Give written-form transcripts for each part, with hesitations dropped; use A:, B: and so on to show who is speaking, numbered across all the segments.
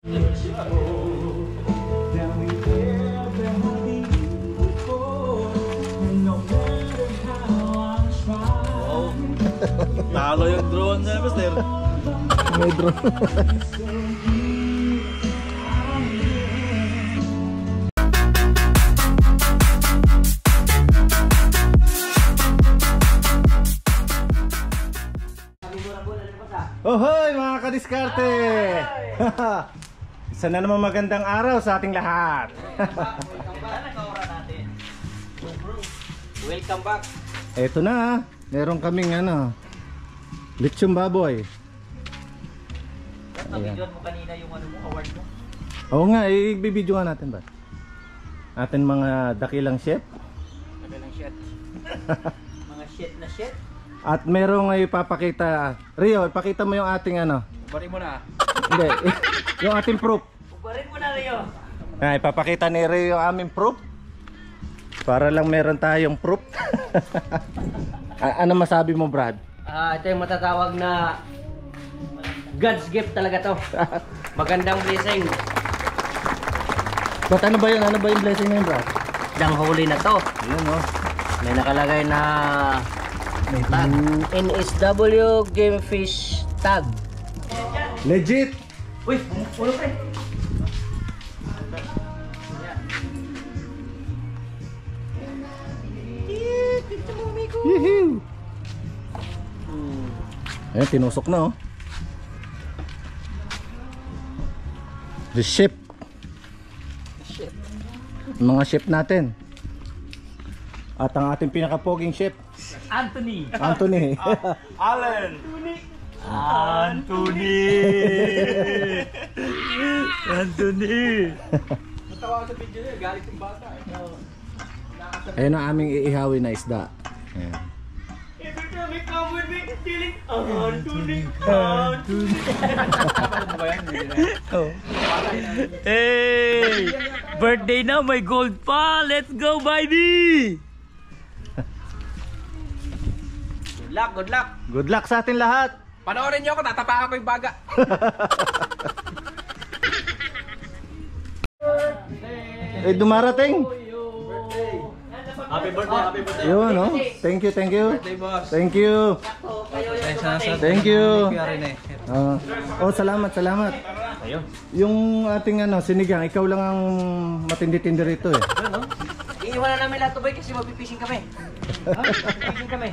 A: Talo yung drone niya, Master.
B: May drone. Ohoy mga kadiskarte! Isa na naman magandang araw sa ating lahat.
A: Welcome back.
B: Eto na, meron kaming lechong baboy.
A: Nabidyoan mo kanina yung award mo?
B: Oo nga, i-bibidyoan natin ba? Atin mga dakilang chef.
A: Dakilang chef. Mga chef na chef.
B: At merong ipapakita. Rio, ipakita mo yung ating
A: Ubarin mo na.
B: Hindi, yung ating proof.
A: Ubarin mo na, Rio.
B: Ipapakita ni Rio yung aming proof. Para lang meron tayong proof. Ano masabi mo, Brad?
C: Ito yung matatawag na God's gift talaga to. Magandang blessing.
B: But ano ba yun? Ano ba yung blessing na yun, Brad?
C: Dang huli na to.
B: Ayun, oh.
C: May nakalagay na tag. NSW Game Fish Tag.
B: Legit!
C: Uy, pulo pre.
B: Yee-hoo! Ayan, tinusok na, oh. The ship. Mga ship natin. At ang ating pinakapoging ship,
A: Anthony.
B: Anthony.
A: Allen. Anthony. Anthony. Natawa sa video niya, galit yung bata.
B: Ayan ang aming iihawin na isda. Ayan.
A: Every time I come with me, feeling Anthony. Anthony. Hey! Birthday na, may gold pa! Let's go, baby! Good luck, good luck!
B: Good luck sa atin lahat!
A: Panoorin niyo ako, tatapakan ko yung baga!
B: Dumarating!
A: Happy birthday, happy birthday!
B: Yun, no? Thank you, thank you!
A: Birthday, boss!
B: Thank you! Thank you! Salamat, salamat! Yung ating sinigang, ikaw lang ang matindi-tindi rito eh.
C: Iiwan na namin lahat to boy kasi magpipishing kami. Magpipishing kami.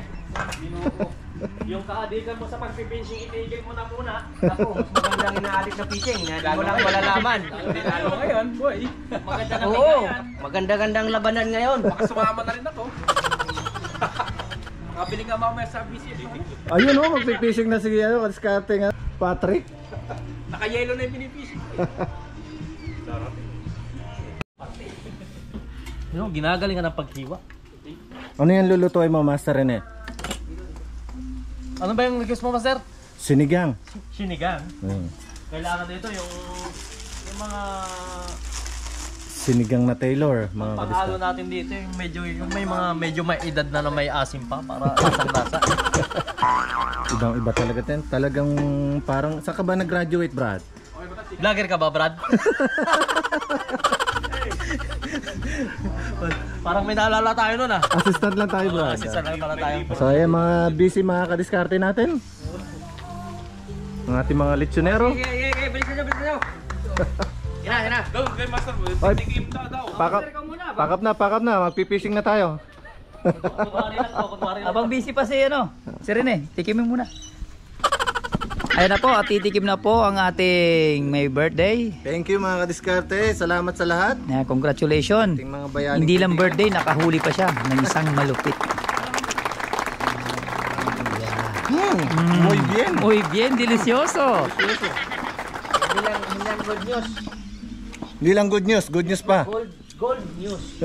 A: Yung kaadikan mo sa pagpipishing, itigil mo na muna.
C: Ako, mas magandang inaadik sa fishing. Hindi mo lang malalaman.
A: Lalo ngayon, boy. Maganda na
C: Oo, maganda-gandang labanan ngayon.
A: Baka sumama na rin ako. Makabili nga mamaya sa BC.
B: Ayun oh, magpipishing na si kadiskarte nga, Patrick.
A: Naka-yellow na yung pinipishing. Ginagaling ka ng paghiwa.
B: Ano yan lulutuin mo, Master Rene?
A: Ano ba yung request mo, Master?
B: Sinigang.
A: Sinigang. Kailangan dito yung mga
B: Sinigang na Taylor, mga
A: panghalo natin dito yung may mga medyo may edad na may asim pa para lasang-lasa.
B: Ibang-iba talaga din. Talagang parang saan ka ba nag-graduate, Brad?
A: Vlogger ka ba, Brad? Parang may naalala tayo nun ah.
B: Assistant lang tayo, Brad.
A: Assistant lang pala tayo.
B: So ayan, mga busy mga kadiskarte natin. Ang ating mga lechonero.
C: Bilisan nyo. Yan na.
A: Go, kay Master.
B: Oy,
A: Tikim daw.
B: pakap na. Magpipishing na tayo.
D: Abang busy pa si si Rene, tikimin muna. Ayan na po, at titikim na po ang ating may birthday.
B: Thank you mga kadiskarte. Salamat sa lahat.
D: Congratulations.
B: Ating mga bayaning
D: Hindi lang
B: kaibigan.
D: birthday, nakahuli pa siya ng isang malupit.
B: Muy bien.
D: Muy bien, delicioso.
C: Hindi lang good news.
B: Hindi lang good news pa.
C: Gold news.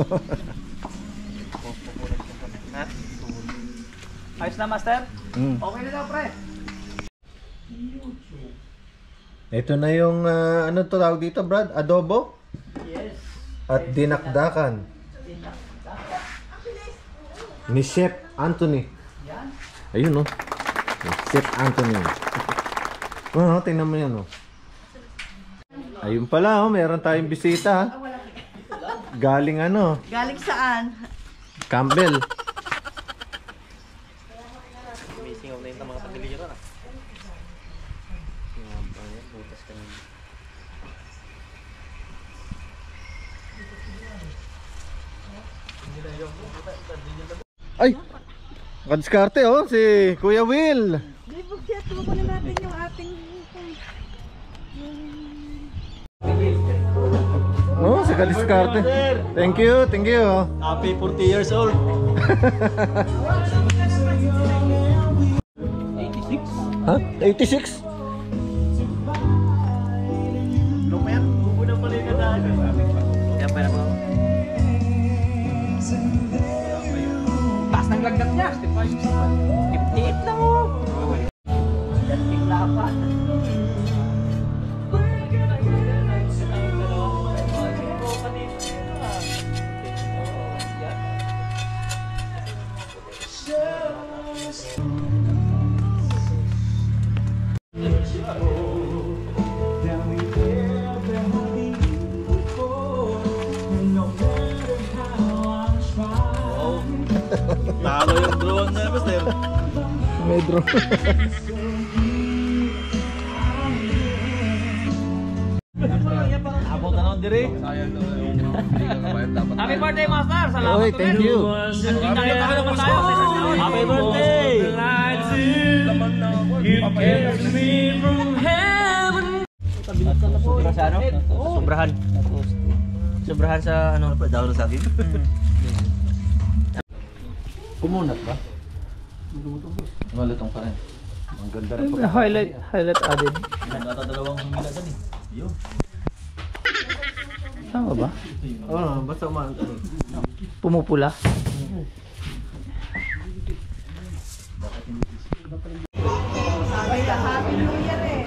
D: Ayos na, Master?
C: Okay na daw, pre.
B: Ito na yung ano to tawag dito, Brad? Adobo?
C: Yes.
B: At dinakdakan ni Chef Anthony. Ayun, no? Chef Anthony. Tingnan mo yan, no? Ayun pala, oh, meron tayong bisita. Galing ano?
E: Galing saan?
B: Campbell.
A: Missing na yung mga pagkiliran ah.
B: Ay! Kadiskarte oh, si Kuya Will.
E: Di ba siya, tumakunin natin yung ating...
B: Oh, si Kadiskarte. Thank you, thank you.
A: Happy 40 years old. 86?
B: Ha? 86?
A: Lumayan, bubo na pala yung kadaan. Kaya pa na
C: Taas ng lagdat niya. 58 lang oh. Dating lapa.
A: Talo yung drone na, Master.
B: May drone.
A: Abot na lang dire.
C: Happy birthday, Master! Salamat
B: Oy, thank you.
A: Happy birthday!
C: Sobra sa ano? Sobrahan. Sobrahan sa ano?
A: Daw sa akin.
B: Kumunat ba? Malutong pa rin. Ang ganda rin.
D: Highlight added.
A: Dalawang humila dyan eh. Yo.
D: Tama ba?
A: Oh, basta man.
D: Pumupula.
E: Happy New Year eh.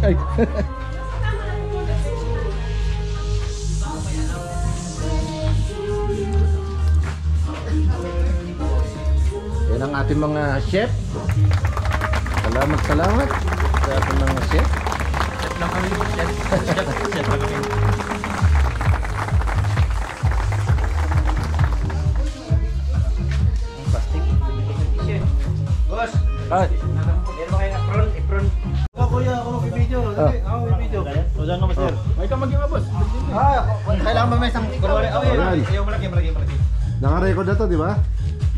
B: Ay. Yan ang ating mga chef. Salamat sa ating mga chef.
A: Chef lang kami. Chef lang kami.
C: Boss,
B: Ay.
C: meron ba kayo apron?
A: Kuya, ako mag-video. Ako mag-video. O dyan ka, Master. May ka maging boss.
B: Kailangan ba may isang kunwari?
A: Ayan. Ayaw malaki.
B: Naka-record na to, di ba?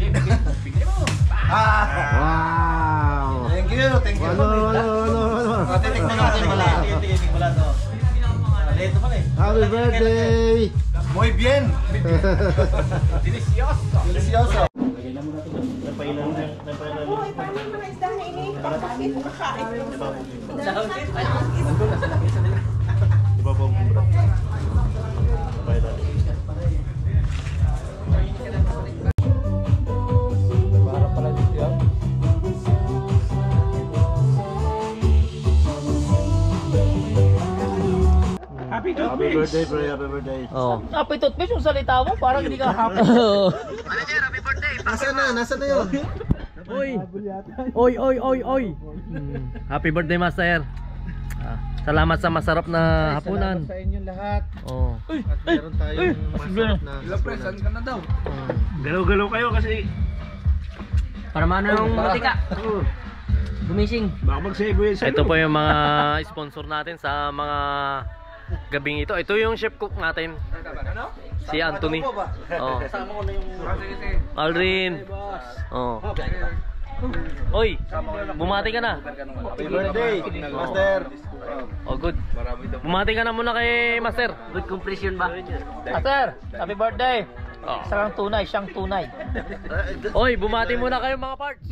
A: Bigyan mo.
B: Wow!
A: Thank you.
B: Ano?
A: Titikman natin pala. Titikman pala to. Leto pala eh.
B: Happy birthday!
A: Muy bien. Delicioso.
E: Uy, paano yung mga isda na ini? Bakit mo kakain?
D: Para pala dito yan.
A: Happy birthday, bro. Happy birthday.
C: Oh.
D: Happy toothpaste yung salita mo, parang hindi ka happy.
B: Nasaan na yun?
A: Oy. Happy birthday, Master. Salamat sa masarap na hapunan.
B: Sa inyo lahat.
A: Oh.
B: At meron tayong masarap na hapunan.
A: Galaw-galaw kayo kasi
C: Para mano yung matika. Gumising.
A: baka mag-save yun. Ito po yung mga sponsor natin sa mga gabing ito. Ito yung chef cook natin. Si Anthony. Oh. Aldrin. Oh. Oy, bumati ka na.
B: Happy birthday, Master.
A: Oh, good. Bumati ka na muna kay Master.
C: Good completion ba?
D: Master, happy birthday.
A: Oh.
D: Siyang tunay.
A: Oy, bumati muna kayo mga parts.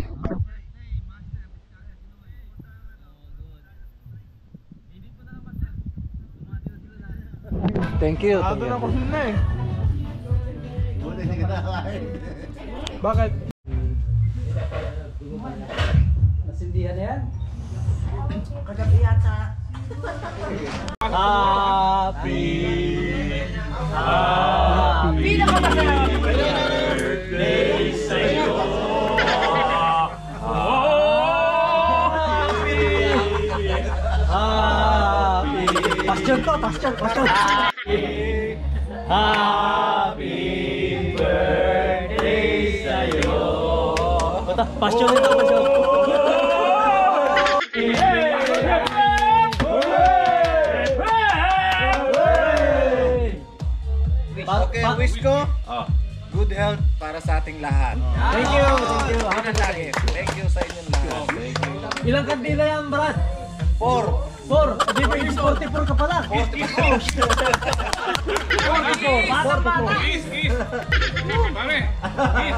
B: Thank you.
D: Bakit? Nasindihan na yan?
E: Kagabi yata.
D: Passion to, passion, passion. Happy birthday sa'yo. Passion ito, passion.
B: Okay, wish ko good health para sa ating lahat.
D: Thank you, thank you.
B: Happy lagi. Thank you sa inyong lahat.
D: Ilang kandila yan, Brad?
B: 4.
D: 4. Di ba yung 44 ka pala? 44. 44.
F: Kiss, kiss. Mami, kiss.